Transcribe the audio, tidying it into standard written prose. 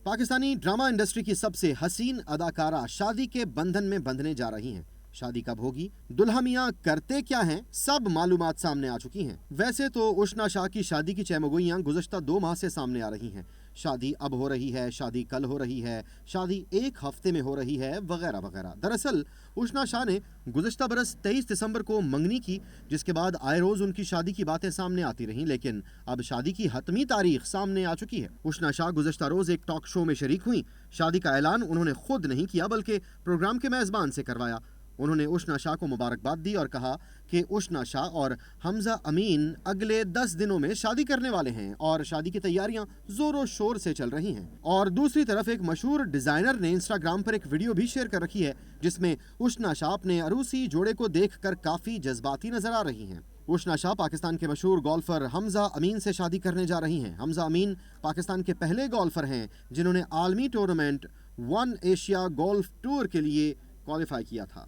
Pakistani drama industry की सबसे हसीन अदाकारा शादी के बंधन में बंधने जा रही हैं। शादी कब होगी, दुल्हा मियां करते क्या हैं, सब मालूमात सामने आ चुकी हैं। वैसे तो उष्ना शाह की शादी की चैमगोइयां गुज़श्ता 2 माह से सामने आ रही हैं। शादी अब हो रही है, शादी कल हो रही है, शादी 1 हफ्ते में हो रही है, वगैरह वगैरह। दरअसल उष्ना शाह ने गुज़श्ता बरस 23 दिसंबर को मंगनी की, जिसके बाद आए रोज उनकी शादी की बातें सामने आती रहीं, लेकिन अब शादी की हतमी तारीख सामने आ चुकी है। उष्ना शाह गुज़श्ता रोज एक टॉक शो में शरीक हुई। शादी का ऐलान उन्होंने खुद नहीं किया, बल्कि प्रोग्राम के मेज़बान से करवाया। उन्होंने उष्ना शाह को मुबारकबाद दी और कहा कि उष्ना शाह और हमजा अमीन अगले 10 दिनों में शादी करने वाले हैं और शादी की तैयारियां जोरों शोर से चल रही हैं। और दूसरी तरफ एक मशहूर डिजाइनर ने इंस्टाग्राम पर एक वीडियो भी शेयर कर रखी है, जिसमें उष्ना शाह अपने अरूसी जोड़े को देखकर काफी जज्बाती नजर आ रही हैं। उष्ना शाह पाकिस्तान के मशहूर गोल्फर हमजा अमीन से शादी करने जा रही हैं। हमजा अमीन पाकिस्तान के पहले गोल्फर हैं जिन्होंने आलमी tournament one Asia golf tour के लिए क्वालिफाई किया था।